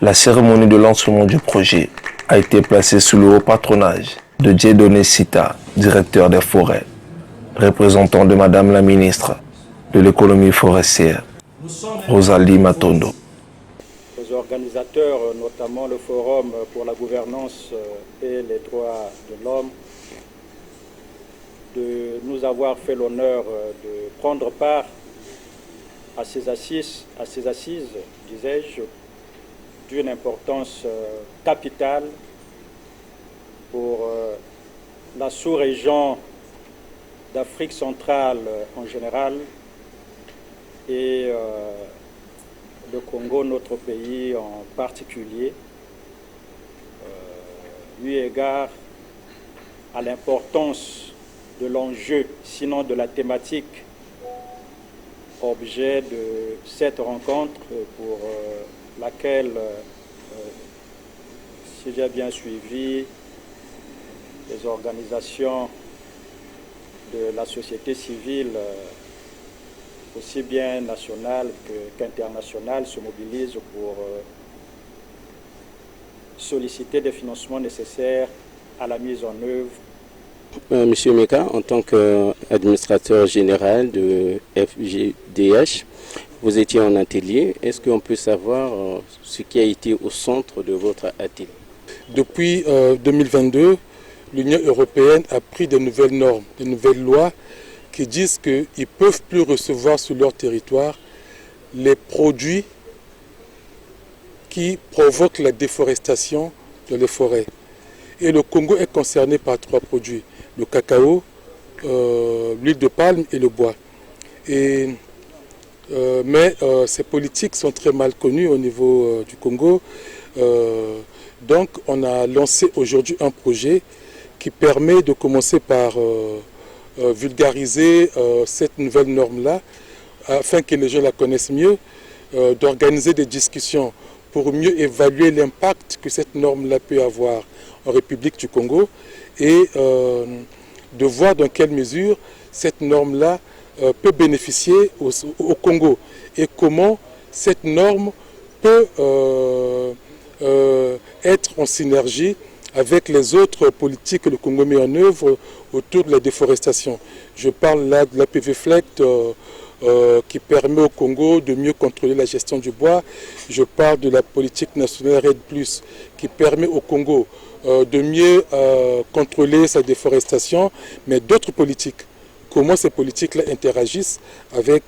La cérémonie de lancement du projet a été placée sous le haut patronage de Dieudonné Sita, directeur des forêts, représentant de Madame la ministre de l'économie forestière, Rosalie Matondo. Aux organisateurs, notamment le Forum pour la gouvernance et les droits de l'homme, de nous avoir fait l'honneur de prendre part à ces assises, disais-je, d'une importance capitale pour la sous-région d'Afrique centrale en général et le Congo, notre pays en particulier, eu égard à l'importance de l'enjeu, sinon de la thématique, objet de cette rencontre pour laquelle, si j'ai bien suivi, les organisations de la société civile, aussi bien nationale qu'internationale, se mobilisent pour solliciter des financements nécessaires à la mise en œuvre. Monsieur Meka, en tant qu'administrateur général de FGDH, vous étiez en atelier. Est-ce qu'on peut savoir ce qui a été au centre de votre atelier? Depuis 2022, l'Union européenne a pris de nouvelles normes, de nouvelles lois qui disent qu'ils ne peuvent plus recevoir sur leur territoire les produits qui provoquent la déforestation de les forêts. Et le Congo est concerné par 3 produits: le cacao, l'huile de palme et le bois. Mais ces politiques sont très mal connues au niveau du Congo. Donc on a lancé aujourd'hui un projet qui permet de commencer par vulgariser cette nouvelle norme-là, afin que les gens la connaissent mieux, d'organiser des discussions pour mieux évaluer l'impact que cette norme-là peut avoir en République du Congo et de voir dans quelle mesure cette norme-là peut bénéficier au Congo et comment cette norme peut être en synergie avec les autres politiques que le Congo met en œuvre autour de la déforestation. Je parle là de la PV-FLECT qui permet au Congo de mieux contrôler la gestion du bois. Je parle de la politique nationale RED+, qui permet au Congo de mieux contrôler sa déforestation, mais d'autres politiques. Comment ces politiques-là interagissent avec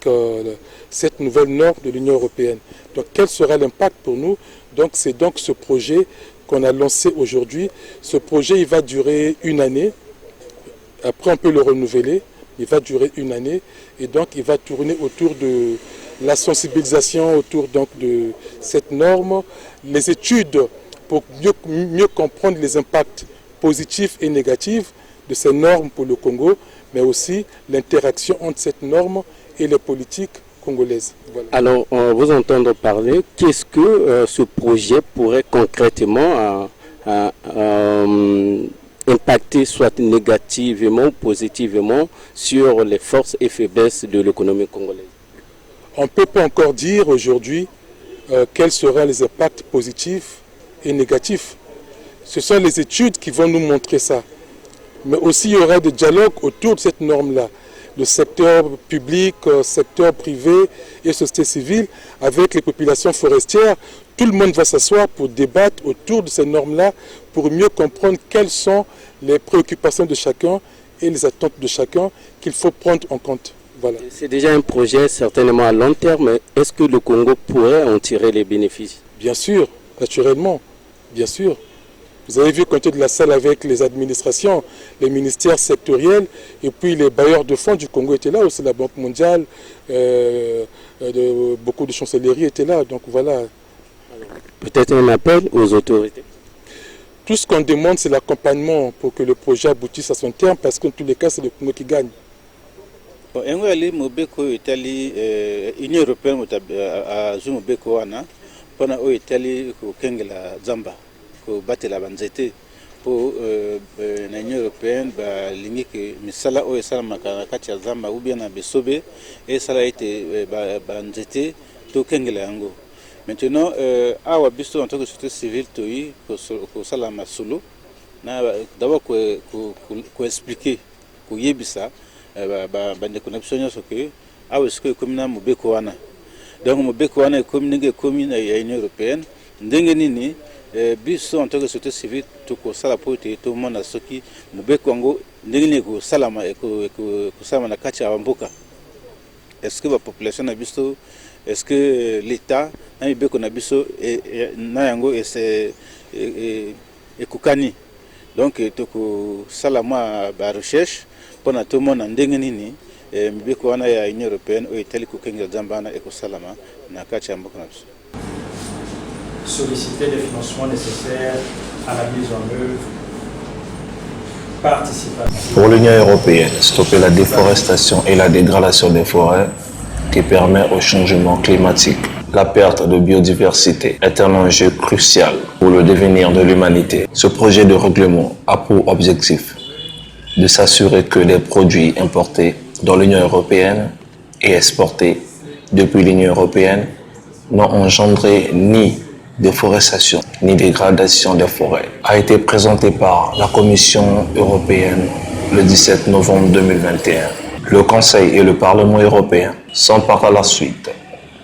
cette nouvelle norme de l'Union européenne. Donc quel sera l'impact pour nous? Donc c'est donc ce projet qu'on a lancé aujourd'hui. Ce projet, il va durer 1 année. Après, on peut le renouveler. Il va durer 1 année. Et donc, il va tourner autour de la sensibilisation, autour donc de cette norme, les études pour mieux comprendre les impacts positifs et négatifs de ces normes pour le Congo, mais aussi l'interaction entre cette norme et les politiques congolaises. Voilà. Alors, on vous entend parler, qu'est-ce que ce projet pourrait concrètement impacter, soit négativement ou positivement, sur les forces et faiblesses de l'économie congolaise? On ne peut pas encore dire aujourd'hui quels seront les impacts positifs et négatifs. Ce sont les études qui vont nous montrer ça. Mais aussi, il y aura des dialogues autour de cette norme-là. Le secteur public, secteur privé et société civile, avec les populations forestières, tout le monde va s'asseoir pour débattre autour de ces normes-là, pour mieux comprendre quelles sont les préoccupations de chacun et les attentes de chacun qu'il faut prendre en compte. Voilà. C'est déjà un projet certainement à long terme, mais est-ce que le Congo pourrait en tirer les bénéfices? Bien sûr, naturellement, bien sûr. Vous avez vu compter de la salle avec les administrations, les ministères sectoriels, et puis les bailleurs de fonds du Congo étaient là aussi, la Banque mondiale, beaucoup de chancelleries étaient là, donc voilà. Peut-être un appel aux autorités? Tout ce qu'on demande, c'est l'accompagnement pour que le projet aboutisse à son terme, parce qu'en tous les cas, c'est le Congo qui gagne. L'Union européenne a pendant l'Italie Kengela Zamba ko batela banzete pour l'Union européenne lingi misala o esala makana kati ya Zamba ou bien na besobe et ça a été banzete to Kengela yango Maintenant, awa biso en tant que société civile toi ko sala masolo na d'abord ko expliquer ko yebisa ba ne connexion nyonso ke awa ce que commune Mobeko wana. Donc Mobeko wana commune ya Union européenne ndenge nini biso en tant que société civile ko sala po te to mona soki Mobeko ngo ndenge ni ko salama ko salama na kati ya mboka. Est-ce que la population na biso, est-ce que l'État na Mobeko na biso na yango c'est ekukani. Donc to ko salama ba recherche pona tout le monde ndenge nini Mobeko wana ya Union européenne o etali ko kenga zamba na ekosalama na kati ya mboka na biso. Solliciter les financements nécessaires à la mise en œuvre participative. Pour l'Union européenne, stopper la déforestation et la dégradation des forêts qui permet au changement climatique. La perte de biodiversité est un enjeu crucial pour le devenir de l'humanité. Ce projet de règlement a pour objectif de s'assurer que les produits importés dans l'Union européenne et exportés depuis l'Union européenne n'ont engendré ni déforestation ni dégradation des forêts. A été présenté par la Commission européenne le 17 novembre 2021. Le Conseil et le Parlement européen sont par la suite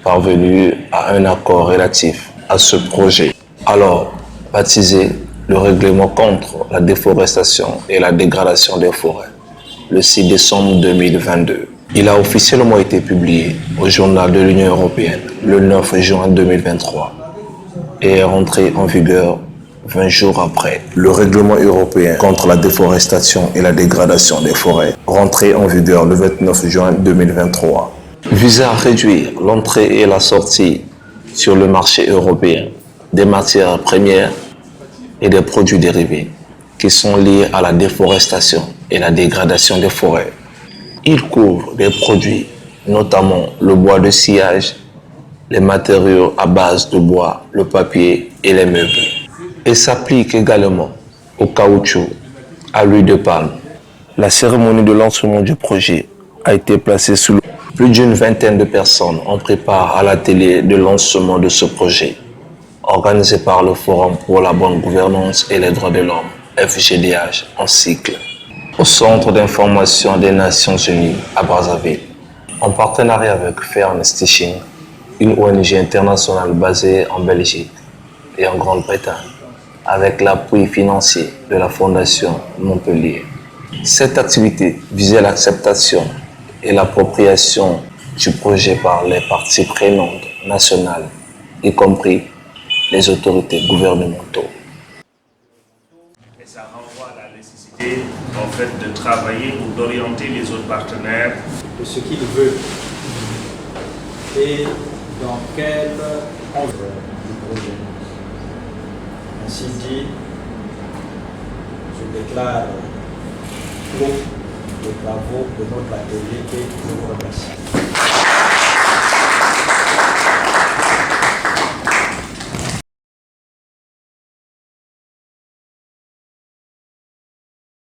parvenus à un accord relatif à ce projet. Alors, baptisé le règlement contre la déforestation et la dégradation des forêts, le 6 décembre 2022. Il a officiellement été publié au journal de l'Union européenne le 9 juin 2023 et est rentré en vigueur 20 jours après. Le règlement européen contre la déforestation et la dégradation des forêts, rentré en vigueur le 29 juin 2023, visait à réduire l'entrée et la sortie sur le marché européen des matières premières et des produits dérivés qui sont liés à la déforestation et la dégradation des forêts. Il couvre des produits, notamment le bois de sciage, les matériaux à base de bois, le papier et les meubles. Et s'applique également au caoutchouc, à l'huile de palme. La cérémonie de lancement du projet a été placée sous l'eau. Plus d'une vingtaine de personnes ont pris part à l'atelier de lancement de ce projet, organisé par le Forum pour la bonne gouvernance et les droits de l'homme, FGDH, en cycle, au Centre d'information des Nations Unies à Brazzaville, en partenariat avec Fairness Teaching, une ONG internationale basée en Belgique et en Grande-Bretagne, avec l'appui financier de la Fondation Montpellier. Cette activité visait l'acceptation et l'appropriation du projet par les parties prenantes nationales, y compris les autorités gouvernementales. Et ça renvoie à la nécessité en fait, de travailler ou d'orienter les autres partenaires. De ce qu'il veut et dans quel ordre du projet. Ainsi dit, je déclare clos les travaux de notre atelier et je vous remercie.